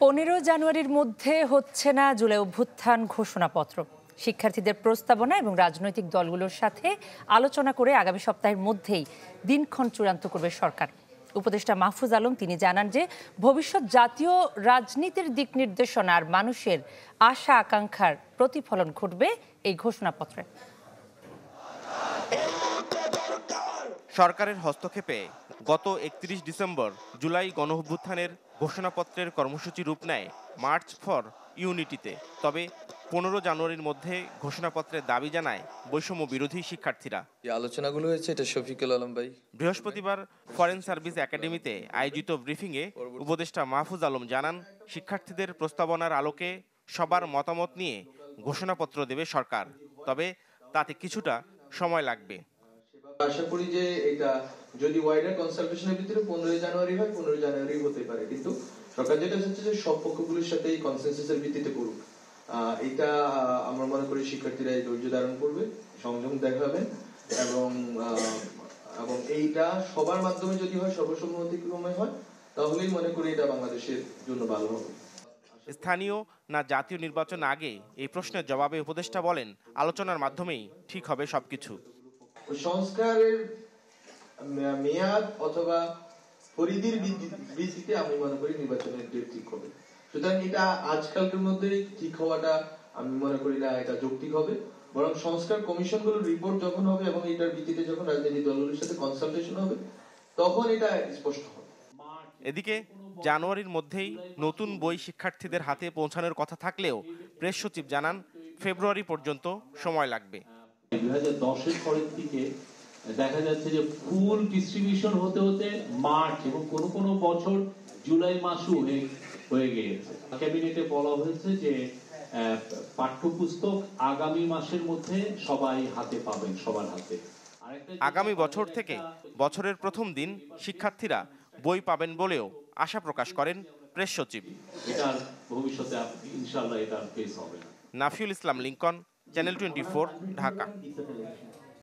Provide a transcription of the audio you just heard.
15 জানুয়ারির মধ্যে হচ্ছে না জুলাই অভ্যুত্থান ঘোষণাপত্র। শিক্ষার্থীদের প্রস্তাবনা এবং রাজনৈতিক দলগুলোর সাথে আলোচনা করে আগামী সপ্তাহের মধ্যেই দিনক্ষণ চূড়ান্ত করবে সরকার। উপদেষ্টা মাহফুজ আলম তিনি জানান যে ভবিষ্যৎ জাতীয় রাজনীতির দিক নির্দেশনা আর মানুষের আশা আকাঙ্ক্ষার প্রতিফলন ঘটবে এই ঘোষণাপত্রে। সরকারের হস্তক্ষেপে গত 31 ডিসেম্বর জুলাই গণঅভ্যুত্থানের ঘোষণাপত্রের কর্মসূচি রূপ নেয় মার্চ ফর ইউনিটিতে। তবে 15 জানুয়ারির মধ্যে ঘোষণাপত্রের দাবি জানায় বৈষম্য বিরোধী শিক্ষার্থীরা। আলোচনাগুলো হয়েছে এটা শফিকুল আলম ভাই। বৃহস্পতিবার ফরেন সার্ভিস একাডেমিতে আয়োজিত ব্রিফিংয়ে উপদেষ্টা মাহফুজ আলম জানান, শিক্ষার্থীদের প্রস্তাবনার আলোকে সবার মতামত নিয়ে ঘোষণাপত্র দেবে সরকার, তবে তাতে কিছুটা সময় লাগবে। আশা করি যে এটা যদি ওয়াইডার কনসালটেশনের ভিতরে 15 জানুয়ারি হয় 15 জানুয়ারি হতে পারে, কিন্তু সরকার যেটা চাচ্ছে যে সব পক্ষগুলোর সাথে এই কনসেনসাসের ভিত্তিতে করুক। এটা আমরা মনে করি শিক্ষার্থীরা এই ধৈর্য ধারণ করবে, সংযম দেখাবেন এবং এইটা সবার মাধ্যমে যদি হয়, সর্বসম্মতিক্রমে হয়, তাহলেই মনে করি এটা বাংলাদেশের জন্য ভালো হবে। স্থানীয় না জাতীয় নির্বাচন আগে এই প্রশ্নের জবাবে উপদেষ্টা বলেন, আলোচনার মাধ্যমেই ঠিক হবে সবকিছু। সংস্কারের মেয়াদ অথবা পরিধির ভিত্তিতে আমি মনে করি নির্বাচনের ডেট ঠিক হবে। সুতরাং এটা আজকালকের মধ্যে ঠিক হওয়াটা আমি মনে করি না এটা যৌক্তিক হবে, বরং সংস্কার কমিশনগুলোর রিপোর্ট যখন হবে এবং এটার ভিত্তিতে যখন রাজনৈতিক দলগুলোর সাথে কনসালটেশন হবে তখন এটা স্পষ্ট হবে। এদিকে জানুয়ারির মধ্যেই নতুন বই শিক্ষার্থীদের হাতে পৌঁছানোর কথা থাকলেও প্রেস সচিব জানান ফেব্রুয়ারি পর্যন্ত সময় লাগবে। 2010-এর পরের দিকে দেখা যাচ্ছে যে ফুল ডিস্ট্রিবিউশন হতে হতে মার্চ এবং কোনো বছর জুলাই মাসও হয়ে গিয়েছে। ক্যাবিনেটে বলা হয়েছে যে পাঠ্যপুস্তক আগামী মাসের মধ্যে সবাই হাতে পাবেন, সবার হাতে। আগামী বছর থেকে বছরের প্রথম দিন শিক্ষার্থীরা বই পাবেন বলেও আশা প্রকাশ করেন প্রেস সচিব। এটার ভবিষ্যতে ইনশাআল্লাহ এটা ফেস হবে না। নাফিউল ইসলাম লিংকন, চ্যানেল 24, ঢাকা।